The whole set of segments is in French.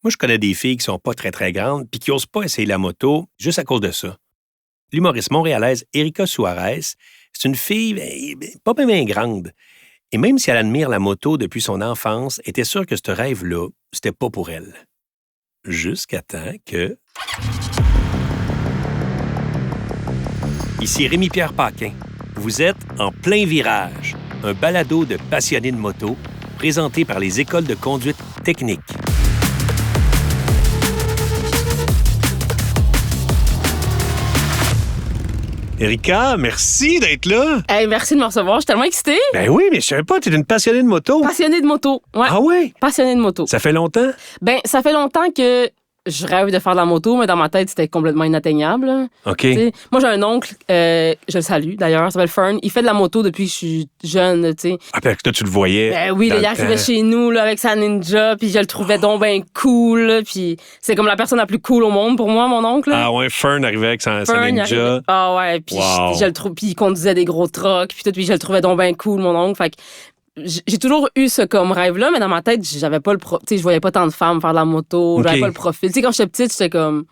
Moi, je connais des filles qui sont pas très, très grandes puis qui n'osent pas essayer la moto juste à cause de ça. L'humoriste montréalaise Erika Suarez, c'est une fille pas bien grande. Et même si elle admire la moto depuis son enfance, elle était sûre que ce rêve-là, c'était pas pour elle. Jusqu'à temps que... Ici Rémi-Pierre Paquin. Vous êtes en plein virage, un balado de passionnés de moto présenté par les écoles de conduite technique. Erika, merci d'être là. Hey, merci de me recevoir. Je suis tellement excitée. Ben oui, mais je savais pas, tu es une passionnée de moto. Passionnée de moto. Ouais. Ah ouais? Passionnée de moto. Ça fait longtemps? Ben, ça fait longtemps que je rêve de faire de la moto, mais dans ma tête, c'était complètement inatteignable. OK. T'sais, moi, j'ai un oncle, je le salue d'ailleurs, il s'appelle Fern. Il fait de la moto depuis que je suis jeune, tu sais. Ah, ben, toi, tu le voyais. Ben oui, là, il arrivait chez nous là, avec sa Ninja, puis je le trouvais donc ben cool. Là, puis c'est comme la personne la plus cool au monde pour moi, mon oncle. Là. Ah ouais, Fern arrivait avec sa Ninja. Ah ouais, puis wow. je le trouve, puis il conduisait des gros trucks, puis tout, puis je le trouvais donc ben cool, mon oncle. Fait que j'ai toujours eu ce comme rêve-là, mais dans ma tête, j'avais pas tu sais, je voyais pas tant de femmes faire de la moto, j'avais pas le profil. Tu sais, quand j'étais petite, j'étais comme,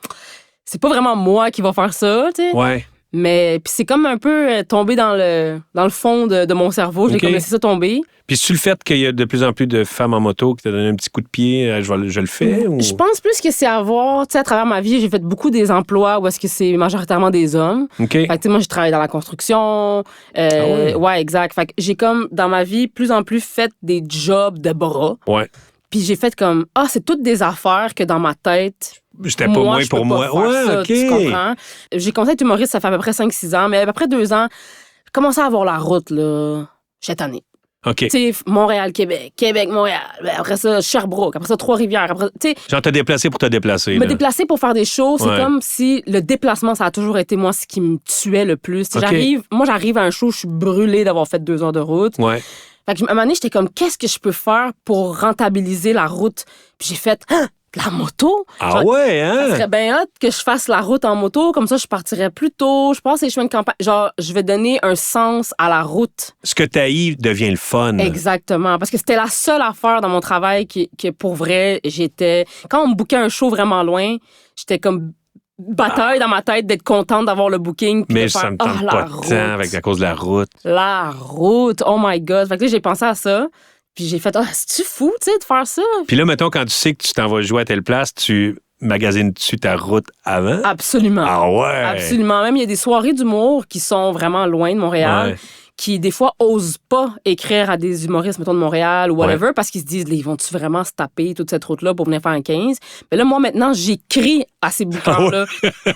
c'est pas vraiment moi qui va faire ça, tu sais. Ouais. Mais puis c'est comme un peu tombé dans le fond de mon cerveau. J'ai comme laissé ça tomber. Puis c'est-tu le fait qu'il y a de plus en plus de femmes en moto qui te donnent un petit coup de pied, je le fais? Ou... Je pense plus que c'est à voir, tu sais, à travers ma vie, j'ai fait beaucoup des emplois où est-ce que c'est majoritairement des hommes. OK. Fait que, tu sais, moi, j'ai travaillé dans la construction. Ouais, exact. Fait que j'ai comme, dans ma vie, plus en plus fait des jobs de bras. Ouais. Puis j'ai fait comme, c'est toutes des affaires que dans ma tête... C'était pas moins pour moi. Ouais, ça, OK. Tu comprends? J'ai commencé à être humoriste, ça fait à peu près 5-6 ans, mais à peu près 2 ans, j'ai commencé à avoir la route, là, cette année. OK. Tu sais, Montréal-Québec, Québec-Montréal, après ça, Sherbrooke, après ça, Trois-Rivières, après tu sais... Genre te déplacer pour te déplacer. Me déplacer pour faire des shows, c'est comme si le déplacement, ça a toujours été, moi, ce qui me tuait le plus. Okay. J'arrive à un show, je suis brûlée d'avoir fait 2 heures de route. Ouais. Fait que, à un moment donné, j'étais comme, qu'est-ce que je peux faire pour rentabiliser la route? Puis j'ai fait, de la moto? Ah ouais, hein? Ça serait bien hot que je fasse la route en moto, comme ça, je partirais plus tôt, je passe les chemins de campagne. Genre, je vais donner un sens à la route. Ce que t'haïs devient le fun. Exactement. Parce que c'était la seule affaire dans mon travail que pour vrai, j'étais... Quand on me bookait un show vraiment loin, j'étais comme... bataille dans ma tête d'être contente d'avoir le booking. Mais de ça faire, me tente pas de temps à cause de la route. La route, oh my God. Fait que là, j'ai pensé à ça. Puis j'ai fait, c'est-tu fou, tu sais, de faire ça? Puis là, mettons, quand tu sais que tu t'en vas jouer à telle place, tu magasines-tu ta route avant? Absolument. Ah ouais? Absolument. Même, il y a des soirées d'humour qui sont vraiment loin de Montréal. Ouais. Qui, des fois, osent pas écrire à des humoristes, mettons, de Montréal ou whatever, parce qu'ils se disent, ils vont-tu vraiment se taper toute cette route-là pour venir faire un 15? Mais là, moi, maintenant, j'écris à ces bouquins-là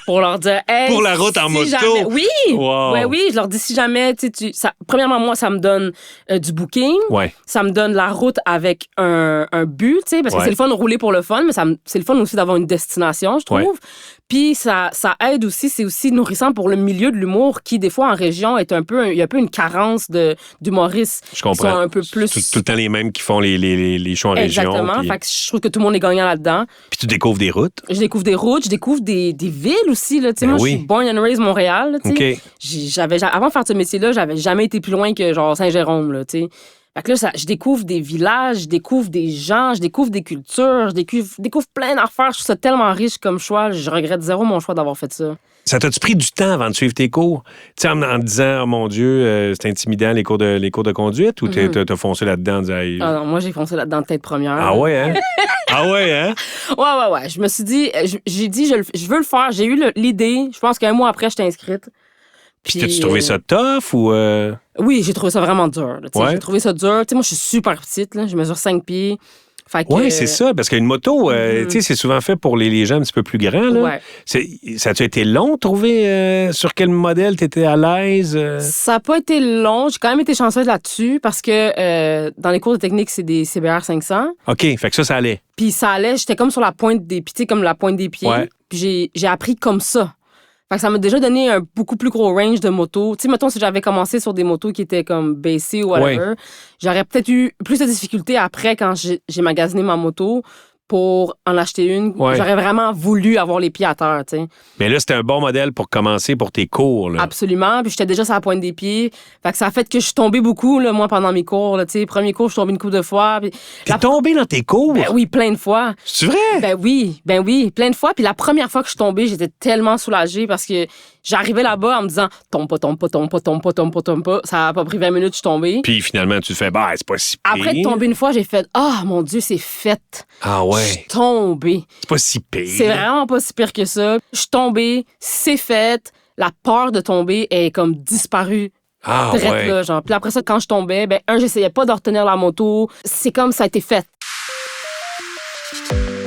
pour leur dire, hey, pour la route en moto? Jamais... Oui! Wow. Ouais, oui, je leur dis, si jamais, premièrement, moi, ça me donne du booking. Ouais. Ça me donne la route avec un but, tu sais, parce que c'est le fun de rouler pour le fun, mais c'est le fun aussi d'avoir une destination, je trouve. Ouais. Puis ça aide aussi, c'est aussi nourrissant pour le milieu de l'humour qui, des fois, en région, il y a un peu une carence d'humoristes. Je comprends. Qui sont un peu plus... Tout le temps les mêmes qui font les shows en région. Exactement. Puis... Fait que je trouve que tout le monde est gagnant là-dedans. Puis tu découvres des routes. Je découvre des routes, je découvre des villes aussi. Là, moi, je suis born and raised Montréal. Là, okay. Avant de faire ce métier-là, j'avais jamais été plus loin que genre Saint-Jérôme. Là, fait que là, je découvre des villages, je découvre des gens, je découvre des cultures, je découvre plein d'affaires. Je trouve ça tellement riche comme choix. Je regrette zéro mon choix d'avoir fait ça. Ça t'a-tu pris du temps avant de suivre tes cours? Tu sais, en te disant, oh mon Dieu, c'est intimidant les cours de conduite, ou t'as foncé là-dedans en disant... Hey... Ah non, moi, j'ai foncé là-dedans de tête première. Ah ouais, hein? Ah ouais, hein? Ouais. Je me suis dit, j'ai dit, je veux le faire. J'ai eu l'idée. Je pense qu'un mois après, j'étais inscrite. Puis t'as-tu trouvé ça tough ou... Oui, j'ai trouvé ça vraiment dur. J'ai trouvé ça dur. T'sais, moi, je suis super petite. Là. Je mesure 5 pieds. Oui, c'est ça. Parce qu'une moto, c'est souvent fait pour les gens un petit peu plus grands. Là. Ouais. Ça a-tu été long de trouver sur quel modèle t'étais à l'aise? Ça n'a pas été long. J'ai quand même été chanceuse là-dessus parce que dans les cours de technique, c'est des CBR 500. OK, fait que ça allait. Puis ça allait. J'étais comme sur la pointe des pieds, comme la pointe des pieds. Ouais. Puis j'ai appris comme ça. Fait que ça m'a déjà donné un beaucoup plus gros range de motos. Tu sais, mettons, si j'avais commencé sur des motos qui étaient comme baissées ou whatever, j'aurais peut-être eu plus de difficultés après quand j'ai magasiné ma moto pour en acheter une. Ouais. J'aurais vraiment voulu avoir les pieds à terre, tu sais. Mais là, c'était un bon modèle pour commencer pour tes cours, là. Absolument. Puis j'étais déjà sur la pointe des pieds. Fait que ça a fait que je suis tombée beaucoup, là, moi, pendant mes cours. Là, tu sais, premier cours, je suis tombée une couple de fois. Puis T'es tombée dans tes cours? Ben oui, plein de fois. C'est vrai? Ben oui, plein de fois. Puis la première fois que je suis tombée, j'étais tellement soulagée parce que j'arrivais là-bas en me disant « tombe pas, tombe pas, tombe pas, tombe pas, tombe pas, tombe pas ». Ça a pas pris 20 minutes, je suis tombée. Puis finalement, tu te fais « bah, c'est pas si pire ». Après de tomber une fois, j'ai fait « ah, mon Dieu, c'est fait ». Ah Je ouais? suis tombée. C'est pas si pire. C'est vraiment pas si pire que ça. Je suis tombée, c'est fait. La peur de tomber est comme disparue. Ah Direct ouais? là, genre. Puis après ça, quand je tombais, ben j'essayais pas de retenir la moto. C'est comme ça a été fait.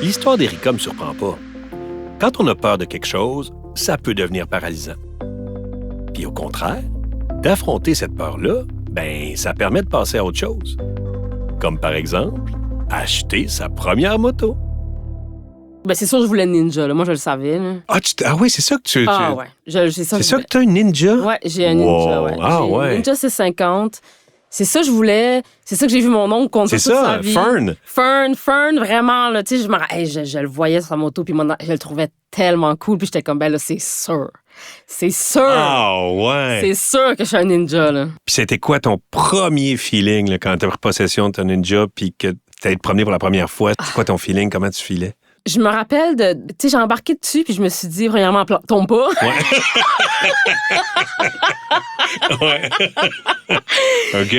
L'histoire d'Erika me surprend pas. Quand on a peur de quelque chose, ça peut devenir paralysant. Puis au contraire, d'affronter cette peur-là, ben ça permet de passer à autre chose. Comme par exemple, acheter sa première moto. Ben c'est sûr, je voulais une Ninja, là. Moi, je le savais, là. Ah oui, c'est ça que tu... Ah ouais. C'est ça que tu as une Ninja? Ouais, j'ai un Ninja, ouais. Ah J'ai ouais. une Ninja C50. C'est ça que je voulais. C'est ça que j'ai vu mon oncle conduire toute sa vie. Fern, vraiment, là. Tu sais, je le voyais sur sa moto, puis je le trouvais tellement cool, puis j'étais comme, ben là, c'est sûr. C'est sûr. Ah ouais. C'est sûr que je suis un Ninja, là. Puis c'était quoi ton premier feeling là, quand tu as pris possession de ton Ninja puis que tu été promené pour la première fois? C'est quoi ton feeling? Comment tu filais? Je me rappelle de... Tu sais, j'ai embarqué dessus, puis je me suis dit, premièrement, tombe pas. Ouais. OK.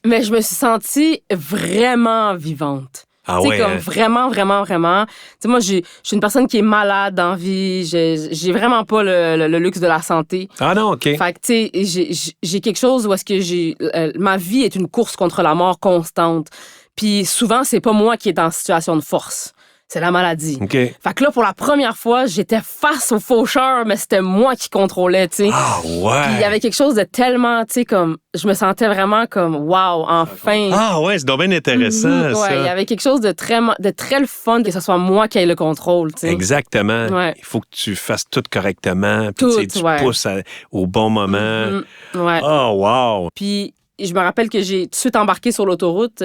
Mais je me suis sentie vraiment vivante. Ah tu sais, ouais. comme vraiment, vraiment, vraiment. Tu sais, moi, je suis une personne qui est malade dans la vie. J'ai vraiment pas le luxe de la santé. Ah non, OK. Fait que, tu sais, j'ai quelque chose où est-ce que ma vie est une course contre la mort constante. Puis souvent, c'est pas moi qui est en situation de force. C'est la maladie. OK. Fait que là, pour la première fois, j'étais face au faucheur, mais c'était moi qui contrôlais, tu sais. Ah ouais. Puis il y avait quelque chose de tellement, tu sais, comme... Je me sentais vraiment comme, wow, enfin. Ah ouais, c'est donc bien intéressant, ça. Ouais, il y avait quelque chose de très le fun que ce soit moi qui ait le contrôle, tu sais. Exactement. Ouais. Il faut que tu fasses tout correctement. Puis Tout, tu ouais. pousses au bon moment. Ouais. Oh, wow. Puis je me rappelle que j'ai tout de suite embarqué sur l'autoroute.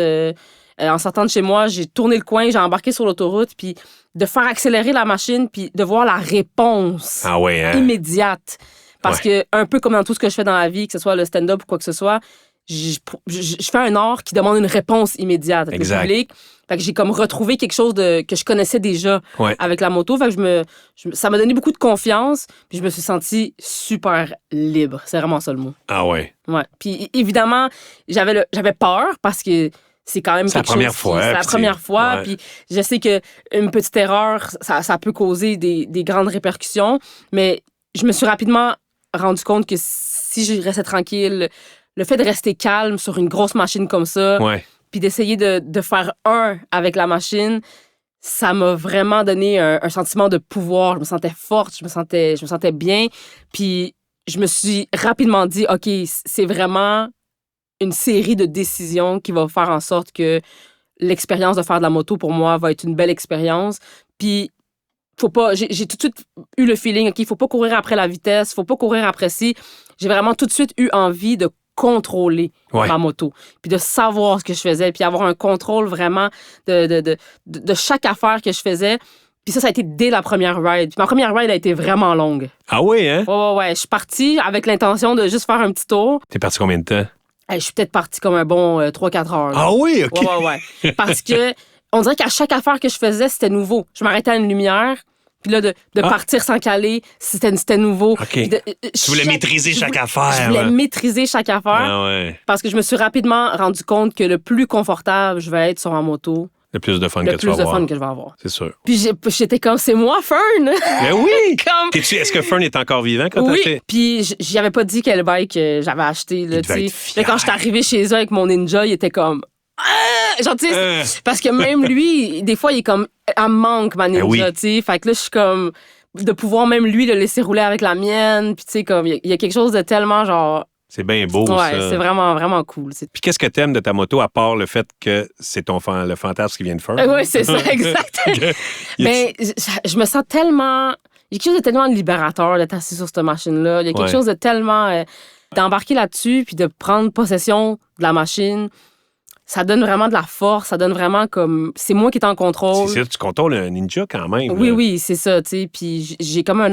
En sortant de chez moi, j'ai tourné le coin, j'ai embarqué sur l'autoroute, puis de faire accélérer la machine, puis de voir la réponse immédiate. Parce que, un peu comme dans tout ce que je fais dans la vie, que ce soit le stand-up ou quoi que ce soit, je fais un art qui demande une réponse immédiate avec le public. Fait que j'ai comme retrouvé quelque chose que je connaissais déjà avec la moto. Fait que ça m'a donné beaucoup de confiance, puis je me suis sentie super libre. C'est vraiment ça le mot. Ah ouais. Ouais. Puis évidemment, j'avais peur parce que c'est quand même quelque chose. C'est la première fois. Puis je sais qu'une petite erreur, ça peut causer des grandes répercussions. Mais je me suis rapidement rendu compte que si je restais tranquille, le fait de rester calme sur une grosse machine comme ça, puis d'essayer de faire un avec la machine, ça m'a vraiment donné un sentiment de pouvoir. Je me sentais forte, je me sentais bien. Puis je me suis rapidement dit, OK, c'est vraiment une série de décisions qui va faire en sorte que l'expérience de faire de la moto, pour moi, va être une belle expérience. Puis, faut pas... J'ai tout de suite eu le feeling, OK, faut pas courir après la vitesse, faut pas courir après ci. J'ai vraiment tout de suite eu envie de contrôler ma moto, puis de savoir ce que je faisais, puis avoir un contrôle vraiment de chaque affaire que je faisais. Puis ça a été dès la première ride. Puis ma première ride a été vraiment longue. Ah oui, hein? Ouais. Je suis partie avec l'intention de juste faire un petit tour. T'es parti combien de temps? Je suis peut-être partie comme un bon 3-4 heures. Là. Ah oui, OK. Ouais. Parce que on dirait qu'à chaque affaire que je faisais, c'était nouveau. Je m'arrêtais à une lumière, puis là, de partir sans caler, c'était nouveau. OK. Tu voulais maîtriser chaque affaire. Je voulais maîtriser chaque affaire. Ah ouais. Parce que je me suis rapidement rendu compte que le plus confortable je vais être sur ma moto, le plus de fun que tu vas avoir. Le plus de fun que je vais avoir. C'est sûr. Puis j'étais comme, c'est moi, Fern! Mais oui! Comme... Est-ce que Fern est encore vivant quand t'as acheté? Oui, puis j'y avais pas dit quel bike j'avais acheté. Là, quand j'étais arrivée chez eux avec mon Ninja, il était comme... Genre, tu sais, parce que même lui, des fois, il est comme... Elle manque, ma Ninja, tu sais. Fait que là, je suis comme... De pouvoir même lui le laisser rouler avec la mienne. Puis tu sais, comme... Il y a quelque chose de tellement, genre... C'est bien beau, ça. Ouais, c'est vraiment, vraiment cool. Puis qu'est-ce que t'aimes de ta moto, à part le fait que c'est le fantasme qui vient de faire? Oui, c'est ça, exact. Mais je me sens tellement... Il y a quelque chose de tellement libérateur d'être assis sur cette machine-là. Il y a quelque chose de tellement... d'embarquer là-dessus, puis de prendre possession de la machine, ça donne vraiment de la force, ça donne vraiment comme... C'est moi qui est en contrôle. C'est ça, tu contrôles un ninja quand même. Oui, là. oui, c'est ça, tu sais. Puis j'ai comme un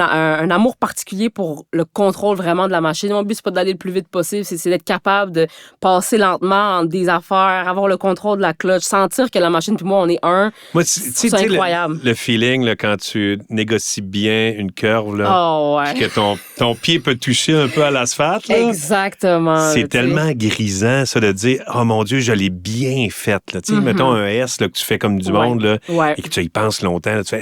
amour particulier pour le contrôle vraiment de la machine. Mon but, c'est pas d'aller le plus vite possible, c'est d'être capable de passer lentement entre des affaires, avoir le contrôle de la clutch, sentir que la machine puis moi, on est un. Moi, c'est incroyable. Le feeling, là, quand tu négocies bien une curve, là, oh, ouais. puis que ton pied peut toucher un peu à l'asphalte. Là, exactement. c'est tellement grisant, ça, de dire « Oh mon Dieu, je l'ai bien faite. » Mettons un S là, que tu fais comme du monde là, et que tu y penses longtemps. Là, tu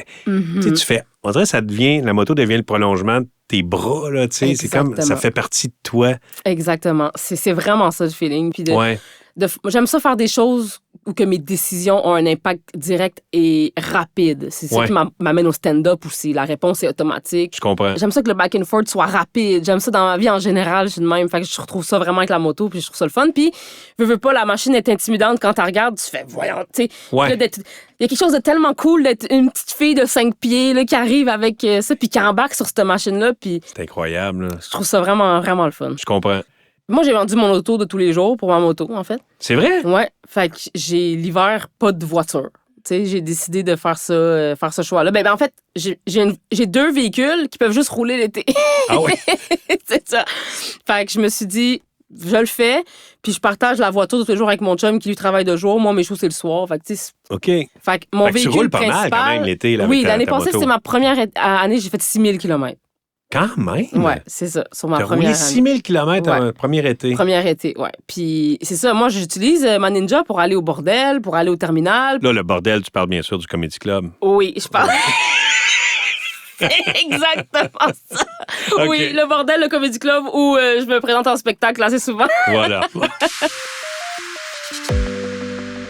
fais... On dirait que la moto devient le prolongement de tes bras. Là, c'est comme ça fait partie de toi. Exactement. C'est vraiment ça le feeling. Puis j'aime ça faire des choses où que mes décisions ont un impact direct et rapide. C'est ça qui m'amène au stand-up aussi. La réponse est automatique. Je comprends. J'aime ça que le back and forth soit rapide. J'aime ça dans ma vie en général. Je suis de même. Fait que je retrouve ça vraiment avec la moto, puis je trouve ça le fun. Puis, veux pas, la machine est intimidante quand tu regardes. Tu fais, voyons, tu sais. Il y a quelque chose de tellement cool d'être une petite fille de 5 pieds là, qui arrive avec ça, puis qui embarque sur cette machine-là. Puis c'est incroyable. Là. Je trouve ça vraiment, vraiment le fun. Je comprends. Moi, j'ai vendu mon auto de tous les jours pour ma moto, en fait. C'est vrai? Ouais. Fait que j'ai l'hiver pas de voiture. Tu sais, j'ai décidé de faire ce choix-là. Ben, en fait, j'ai 2 véhicules qui peuvent juste rouler l'été. Ah oui? C'est ça. Fait que je me suis dit, je le fais, puis je partage la voiture tous les jours avec mon chum qui lui travaille de jour. Moi, mes shows, c'est le soir. Fait que, tu sais, OK. Fait que mon véhicule tu roules pas principal... mal quand même l'été. Là, oui, avec l'année ta passée, moto. c'était ma première année, j'ai fait 6000 km. Quand même? Oui, c'est ça, sur ma T'as première roulé 6000 km en premier été. Premier été, oui. Puis c'est ça, moi, j'utilise ma Ninja pour aller au bordel, pour aller au terminal. Là, le bordel, tu parles bien sûr du Comedy Club. Oui, je parle... C'est exactement ça. Okay. Oui, le bordel, le Comedy Club où je me présente en spectacle assez souvent. Voilà.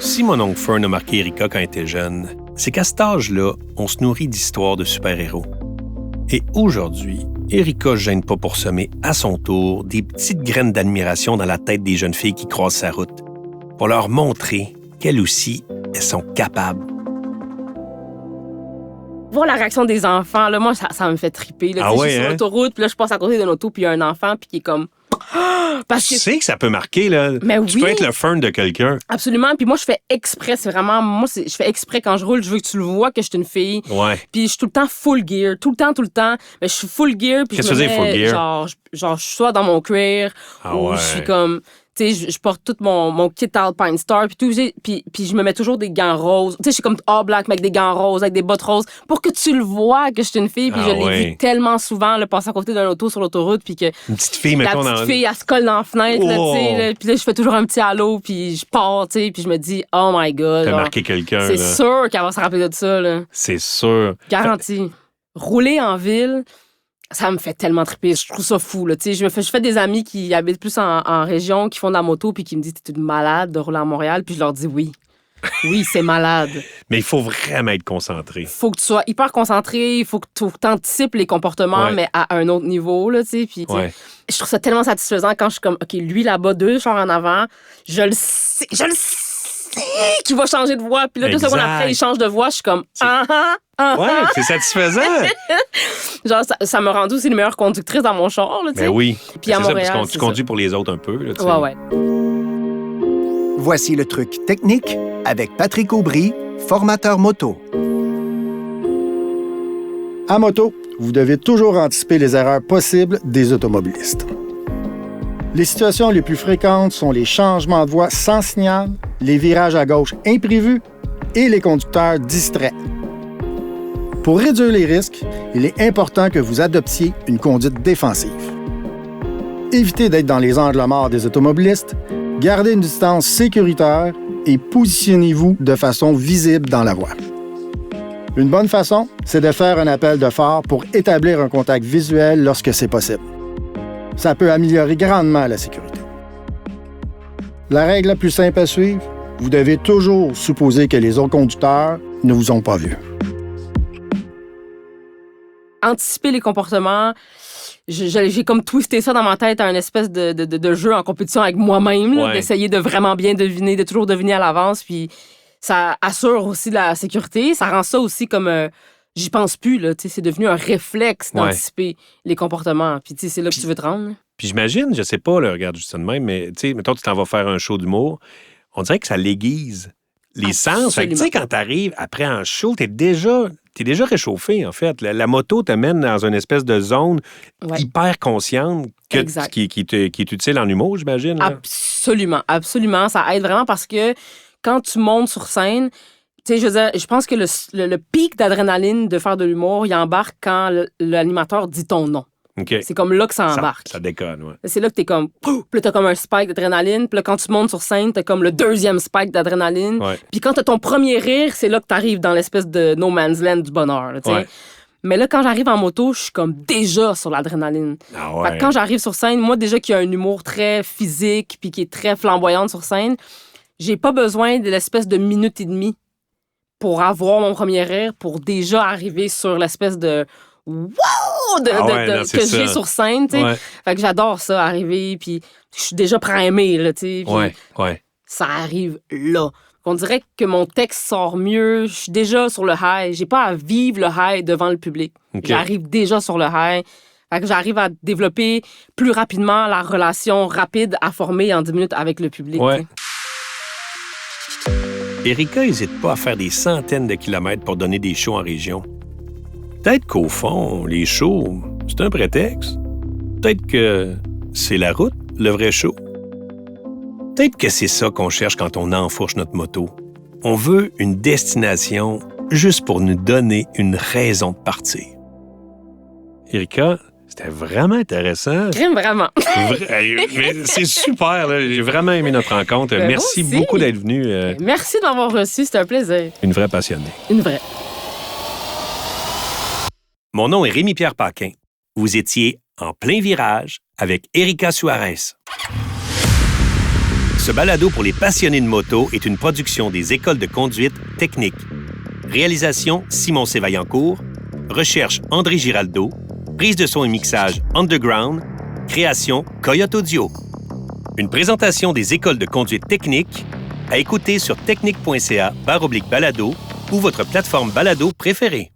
Si mon oncle Fern a marqué Erika quand elle était jeune, c'est qu'à cet âge-là, on se nourrit d'histoires de super-héros. Et aujourd'hui, Erika ne gêne pas pour semer à son tour des petites graines d'admiration dans la tête des jeunes filles qui croisent sa route, pour leur montrer qu'elles aussi, elles sont capables. Voir la réaction des enfants, là, moi, ça me fait triper. Là, je suis sur l'autoroute, puis là, je passe à côté d'un auto, puis il y a un enfant, puis qui est comme... Parce que tu sais que ça peut marquer, là. Mais tu peux être le Fern de quelqu'un. Absolument. Puis moi, je fais exprès. C'est vraiment... Moi, je fais exprès quand je roule. Je veux que tu le vois que je suis une fille. Ouais. Puis je suis tout le temps full gear. Tout le temps. Mais je suis full gear. Puis qu'est-ce que tu veux dire, full gear? Genre, je suis soit dans mon cuir, ou je suis comme... Tu sais, je porte tout mon kit Alpine Star, puis tout, puis je me mets toujours des gants roses. Tu sais, je suis comme all black, mais avec des gants roses, avec des bottes roses, pour que tu le vois que je suis une fille, puis je l'ai vu tellement souvent, le passer à côté d'un auto sur l'autoroute, puis que... Une petite fille, mettons, la petite fille, elle se colle dans la fenêtre, là, tu sais, puis là, je fais toujours un petit halo, puis je pars, tu sais, puis je me dis, oh my God. T'as marqué quelqu'un, c'est sûr qu'elle va se rappeler de ça, là. C'est sûr. Garanti. Rouler en ville... Ça me fait tellement triper. Je trouve ça fou, là. Tu sais, je fais des amis qui habitent plus en région, qui font de la moto, puis qui me disent « T'es une malade de rouler à Montréal », puis je leur dis « Oui. Oui, c'est malade. » Mais il faut vraiment être concentré. Il faut que tu sois hyper concentré, il faut que tu anticipes les comportements, mais à un autre niveau, là, tu sais. Puis, je trouve ça tellement satisfaisant quand je suis comme « OK, lui, là-bas, 2 chars en avant, je le sais qu'il va changer de voie. » Puis là, 2 secondes après, il change de voie, je suis comme « Ouais, c'est satisfaisant. Genre, ça m'a rendu aussi une meilleure conductrice dans mon char, là, tu sais. Ben oui. Puis à Montréal, parce que tu conduis pour les autres un peu, là, tu sais. Ouais. Voici le truc technique avec Patrick Aubry, formateur moto. À moto, vous devez toujours anticiper les erreurs possibles des automobilistes. Les situations les plus fréquentes sont les changements de voie sans signal, les virages à gauche imprévus et les conducteurs distraits. Pour réduire les risques, il est important que vous adoptiez une conduite défensive. Évitez d'être dans les angles morts des automobilistes, gardez une distance sécuritaire et positionnez-vous de façon visible dans la voie. Une bonne façon, c'est de faire un appel de phare pour établir un contact visuel lorsque c'est possible. Ça peut améliorer grandement la sécurité. La règle la plus simple à suivre, vous devez toujours supposer que les autres conducteurs ne vous ont pas vu. Anticiper les comportements, j'ai comme twisté ça dans ma tête à une espèce de jeu en compétition avec moi-même, là, d'essayer de vraiment bien deviner, de toujours deviner à l'avance, puis ça assure aussi la sécurité, ça rend ça aussi comme... j'y pense plus, là, c'est devenu un réflexe d'anticiper les comportements, puis c'est là que tu veux te rendre. Là. Puis j'imagine, je sais pas, là, regarde juste ça de même, mais tu sais, mettons, tu t'en vas faire un show d'humour, on dirait que ça l'aiguise les sens. Fait que, tu sais, quand t'arrives après un show, t'es déjà réchauffé, en fait. La moto te mène dans une espèce de zone hyper consciente qui est utile en humour, j'imagine. Là. Absolument, absolument. Ça aide vraiment parce que quand tu montes sur scène, tu sais, je pense que le pic d'adrénaline de faire de l'humour, il embarque quand l'animateur dit ton nom. Okay. C'est comme là que ça embarque. Ça déconne, oui. C'est là que t'es comme... Puis là, t'as comme un spike d'adrénaline. Puis là, quand tu montes sur scène, t'as comme le deuxième spike d'adrénaline. Ouais. Puis quand t'as ton premier rire, c'est là que t'arrives dans l'espèce de no man's land du bonheur. Là, ouais. Mais là, quand j'arrive en moto, je suis comme déjà sur l'adrénaline. Ah ouais. Fait que quand j'arrive sur scène, moi, déjà qui a un humour très physique puis qui est très flamboyante sur scène, j'ai pas besoin de l'espèce de minute et demie pour avoir mon premier rire, pour déjà arriver sur l'espèce de... Wow! Que j'ai sur scène, tu sais. Ouais. Fait que j'adore ça, arriver, puis je suis déjà prêt à aimer, là, tu sais. Ouais. Ça arrive là. On dirait que mon texte sort mieux, je suis déjà sur le high. J'ai pas à vivre le high devant le public. Okay. J'arrive déjà sur le high. Fait que j'arrive à développer plus rapidement la relation rapide à former en 10 minutes avec le public. Ouais. Erika n'hésite pas à faire des centaines de kilomètres pour donner des shows en région. Peut-être qu'au fond, les shows, c'est un prétexte. Peut-être que c'est la route, le vrai show. Peut-être que c'est ça qu'on cherche quand on enfourche notre moto. On veut une destination juste pour nous donner une raison de partir. Erika, c'était vraiment intéressant. Vraiment. Mais c'est super, là. J'ai vraiment aimé notre rencontre. Merci beaucoup d'être venu. Merci de m'avoir reçu, c'était un plaisir. Une vraie passionnée. Une vraie. Mon nom est Rémi-Pierre Paquin. Vous étiez en plein virage avec Erika Suarez. Ce balado pour les passionnés de moto est une production des écoles de conduite technique. Réalisation Simon Sévaillancourt. Recherche André Giraldo. Prise de son et mixage Underground. Création Coyote Audio. Une présentation des écoles de conduite technique à écouter sur technique.ca/balado ou votre plateforme balado préférée.